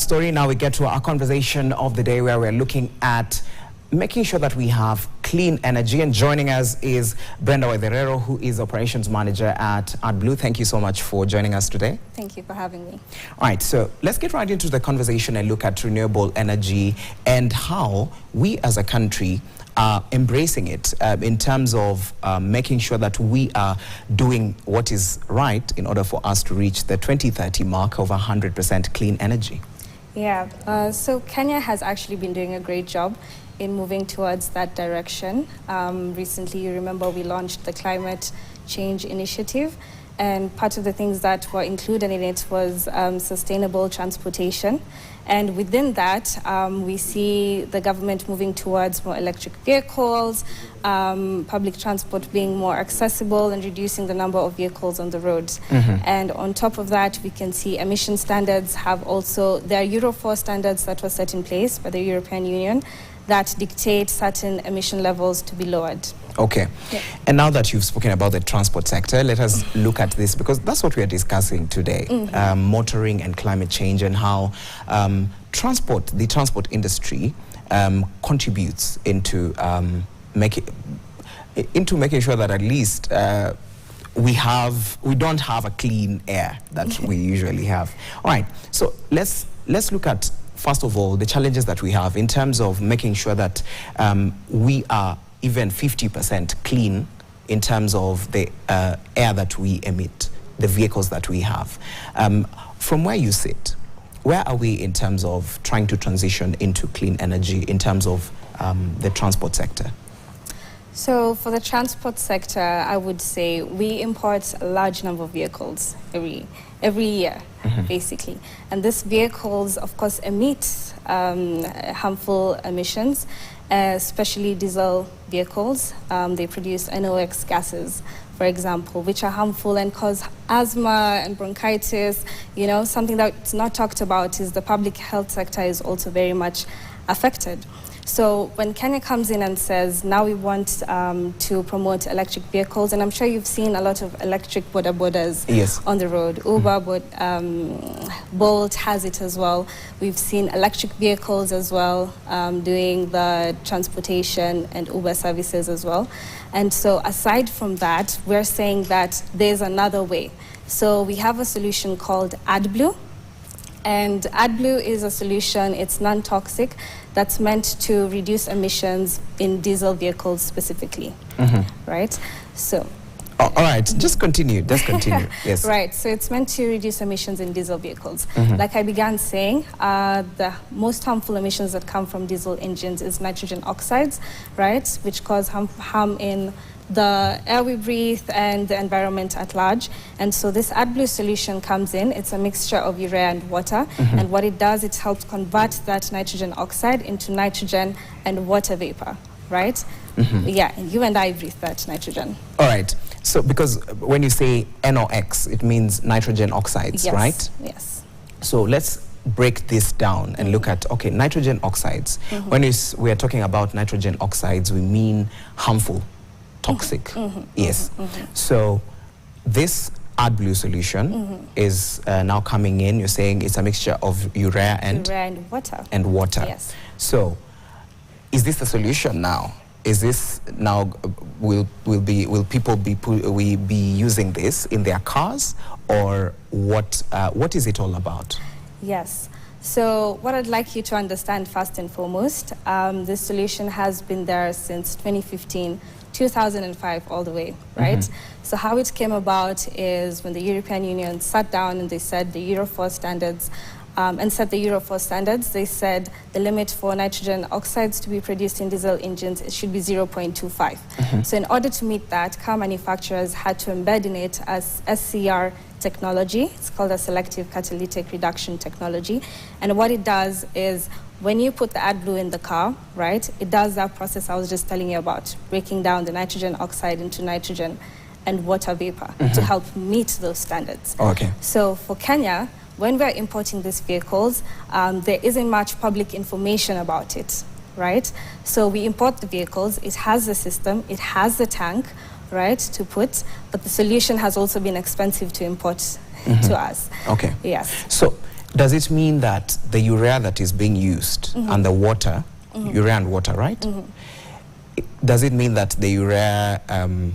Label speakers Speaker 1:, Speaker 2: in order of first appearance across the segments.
Speaker 1: story, now we get to our conversation of the day, where we're looking at making sure that we have clean energy. And joining us is Brenda Wetherero, who is Operations Manager at AdBlue. Thank you so much for joining us today.
Speaker 2: Thank you for having me.
Speaker 1: All right, so let's get right into the conversation and look at renewable energy and how we as a country are embracing it in terms of making sure that we are doing what is right in order for us to reach the 2030 mark of 100% clean energy.
Speaker 2: Yeah, so Kenya has actually been doing a great job in moving towards that direction. Recently, you remember we launched the Climate Change Initiative, and part of the things that were included in it was sustainable transportation. And within that, we see the government moving towards more electric vehicles, public transport being more accessible, and reducing the number of vehicles on the roads. And on top of that, we can see emission standards have also, there are Euro 4 standards that were set in place by the European Union that dictate certain emission levels to be lowered.
Speaker 1: Okay.
Speaker 2: Yeah.
Speaker 1: And now that you've spoken about the transport sector, let us look at this, because that's what we are discussing today, motoring and climate change, and how the transport industry contributes into making sure that at least we don't have a clean air that we usually have. All right, so let's look at, first of all, the challenges that we have in terms of making sure that we are even 50% clean in terms of the air that we emit, the vehicles that we have. From where you sit, where are we in terms of trying to transition into clean energy in terms of the transport sector?
Speaker 2: So for the transport sector, I would say we import a large number of vehicles every year, basically. And these vehicles, of course, emit harmful emissions, especially diesel vehicles. They produce NOx gases, for example, which are harmful and cause asthma and bronchitis. You know, something that's not talked about is the public health sector is also very much affected. So when Kenya comes in and says, now we want to promote electric vehicles, and I'm sure you've seen a lot of electric bodas on the road. Uber, Bolt has it as well. We've seen electric vehicles as well doing the transportation and Uber services as well. And so aside from that, we're saying that there's another way. So we have a solution called AdBlue. And AdBlue is a solution, it's non-toxic, that's meant to reduce emissions in diesel vehicles specifically, right? So.
Speaker 1: All right, just continue, yes.
Speaker 2: Right, so it's meant to reduce emissions in diesel vehicles. Like I began saying, the most harmful emissions that come from diesel engines is nitrogen oxides, right? Which cause harm in the air we breathe and the environment at large. And so this AdBlue solution comes in, it's a mixture of urea and water, and what it does, it helps convert that nitrogen oxide into nitrogen and water vapor, right? Yeah, and you and I breathe that nitrogen.
Speaker 1: All right, so because when you say NOx, it means nitrogen oxides, right?
Speaker 2: Yes.
Speaker 1: So let's break this down and look at, okay, nitrogen oxides. When we are talking about nitrogen oxides, we mean harmful, toxic. Yes. So this AdBlue solution is now coming in. You're saying it's a mixture of urea and water. Yes. So is this the solution now? Is this now will people be using this in their cars, or what is it all about?
Speaker 2: Yes. So what I'd like you to understand first and foremost, this solution has been there since 2015, 2005 all the way, right? So how it came about is when the European Union sat down and they said the Euro 4 standards, they said the limit for nitrogen oxides to be produced in diesel engines, it should be 0.25. So in order to meet that, car manufacturers had to embed in it as SCR technology. It's called a selective catalytic reduction technology. And what it does is when you put the AdBlue in the car, right, it does that process I was just telling you about, breaking down the nitrogen oxide into nitrogen and water vapor to help meet those standards.
Speaker 1: Okay.
Speaker 2: So for Kenya, when we're importing these vehicles, there isn't much public information about it, right? So we import the vehicles, it has the system, it has the tank, right, to put, but the solution has also been expensive to import to us.
Speaker 1: Okay.
Speaker 2: Yes.
Speaker 1: So Does it mean that the urea that is being used and the water, urea and water, right? Does it mean that the urea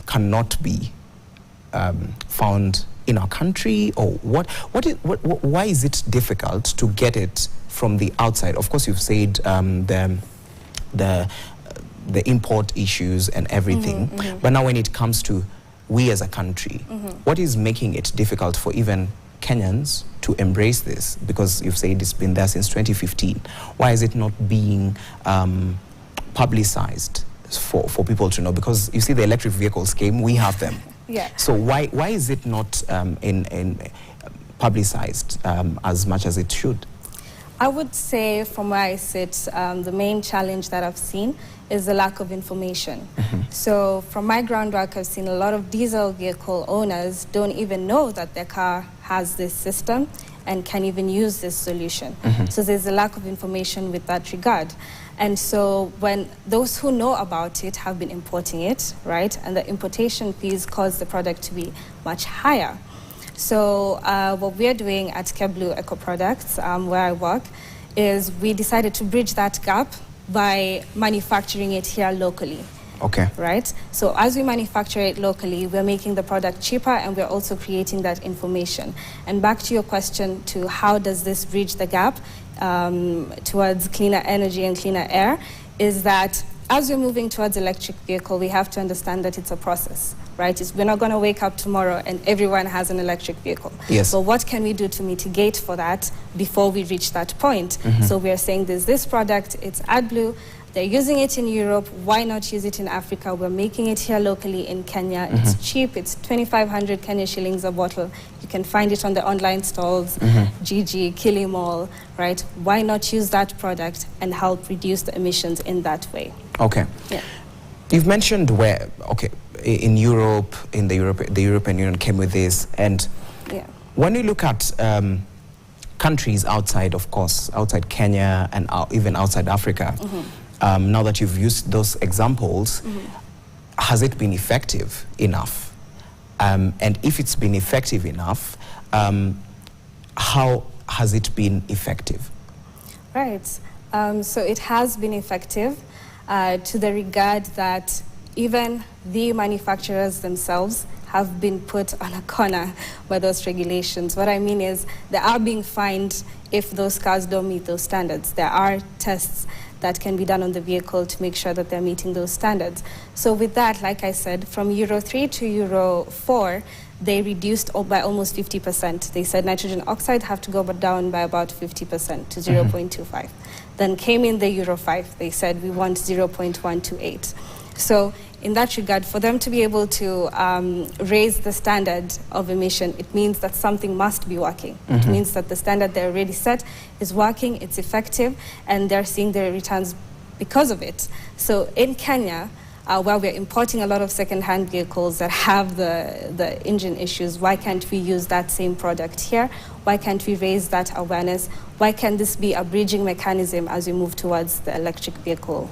Speaker 1: cannot be found in our country, or why is it difficult to get it from the outside? Of course, you've said the import issues and everything, but now when it comes to we as a country, what is making it difficult for even Kenyans to embrace this? Because you've said it's been there since 2015. Why is it not being publicized for people to know? Because you see, the electric vehicles came, we have them.
Speaker 2: Yeah.
Speaker 1: So why is it not in publicized as much as it should?
Speaker 2: I would say, from where I sit, the main challenge that I've seen is the lack of information. So from my groundwork, I've seen a lot of diesel vehicle owners don't even know that their car has this system and can even use this solution. So there's a lack of information with that regard. And so when those who know about it have been importing it, right, and the importation fees cause the product to be much higher. So what we're doing at Keblu Eco Products, where I work, is we decided to bridge that gap by manufacturing it here locally.
Speaker 1: Okay.
Speaker 2: Right? So as we manufacture it locally, we're making the product cheaper, and we're also creating that information. And back to your question to how does this bridge the gap towards cleaner energy and cleaner air, is that as we're moving towards electric vehicle, we have to understand that it's a process, right? We're not going to wake up tomorrow and everyone has an electric vehicle.
Speaker 1: Yes.
Speaker 2: So what can we do to mitigate for that before we reach that point? So we're saying there's this product, it's AdBlue. They're using it in Europe. Why not use it in Africa? We're making it here locally in Kenya. It's cheap. It's 2,500 Kenya shillings a bottle. You can find it on the online stalls, GG, Kilimall, right? Why not use that product and help reduce the emissions in that way?
Speaker 1: Okay.
Speaker 2: Yeah.
Speaker 1: You've mentioned where, okay, in Europe, the European Union came with this. And when you look at countries outside, of course, outside Kenya and even outside Africa, now that you've used those examples, has it been effective enough? And if it's been effective enough, how has it been effective?
Speaker 2: Right. So it has been effective to the regard that even the manufacturers themselves have been put on a corner by those regulations. What I mean is they are being fined if those cars don't meet those standards. There are tests that can be done on the vehicle to make sure that they're meeting those standards. So with that, like I said, from Euro 3 to Euro 4, they reduced by almost 50%. They said nitrogen oxide have to go down by about 50% to 0.25. Then came in the Euro 5. They said we want 0.128. So in that regard, for them to be able to raise the standard of emission, it means that something must be working. It means that the standard they already set is working, it's effective, and they're seeing their returns because of it. So in Kenya, where we're importing a lot of second-hand vehicles that have the engine issues, why can't we use that same product here? Why can't we raise that awareness? Why can't this be a bridging mechanism as we move towards the electric vehicle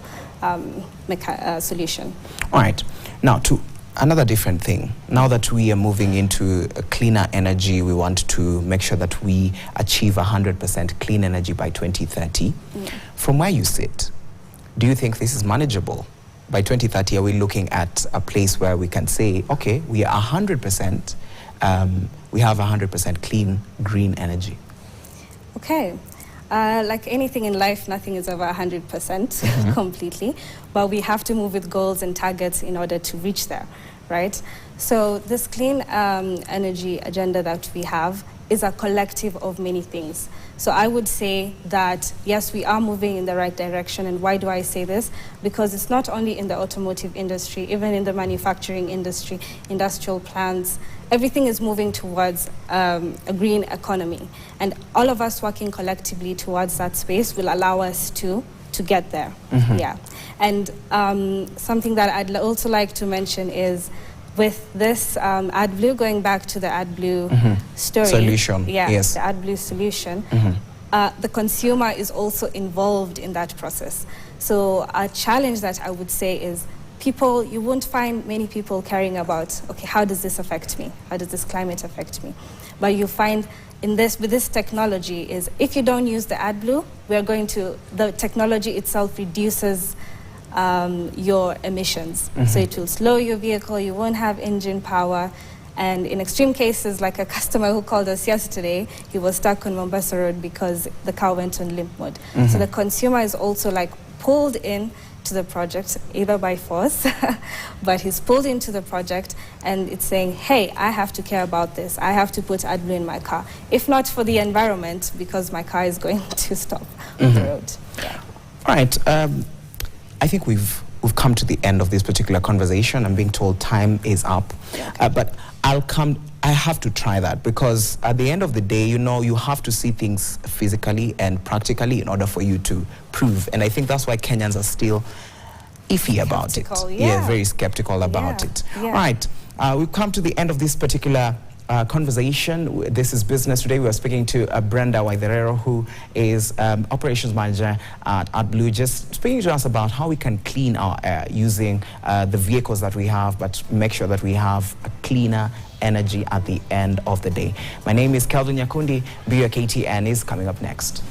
Speaker 2: solution?
Speaker 1: All right. Now, to another different thing. Now that we are moving into a cleaner energy, we want to make sure that we achieve 100% clean energy by 2030. From where you sit, do you think this is manageable? By 2030, are we looking at a place where we can say, okay, we are 100%, we have 100% clean, green energy?
Speaker 2: Okay. Like anything in life, nothing is ever 100% completely, but we have to move with goals and targets in order to reach there, right? So this clean energy agenda that we have is a collective of many things. So I would say that, yes, we are moving in the right direction. And why do I say this? Because it's not only in the automotive industry, even in the manufacturing industry, industrial plants, everything is moving towards a green economy. And all of us working collectively towards that space will allow us to get there. Yeah. And something that I'd also like to mention is, with this AdBlue, going back to the AdBlue story.
Speaker 1: Solution,
Speaker 2: yeah,
Speaker 1: yes.
Speaker 2: The AdBlue solution. The consumer is also involved in that process. So a challenge that I would say is people, you won't find many people caring about, okay, how does this affect me? How does this climate affect me? But you find with this technology is if you don't use the AdBlue, the technology itself reduces your emissions. So it will slow your vehicle, you won't have engine power. And in extreme cases, like a customer who called us yesterday, he was stuck on Mombasa Road because the car went on limp mode. So the consumer is also like pulled in to the project, either by force, but he's pulled into the project and it's saying, hey, I have to care about this. I have to put AdBlue in my car. If not for the environment, because my car is going to stop on the road. Yeah.
Speaker 1: All right. I think we've come to the end of this particular conversation. I'm being told time is up.
Speaker 2: Okay.
Speaker 1: But I have to try that, because at the end of the day, you have to see things physically and practically in order for you to prove. And I think that's why Kenyans are still iffy about it.
Speaker 2: Yeah,
Speaker 1: very skeptical about it.
Speaker 2: Yeah.
Speaker 1: All right. We've come to the end of this particular conversation. This is Business Today. We are speaking to Brenda Waitherero, who is operations manager at AdBlue, just speaking to us about how we can clean our air using the vehicles that we have, but make sure that we have a cleaner energy at the end of the day. My name is Kelvin Nyakundi. BUKTN is coming up next.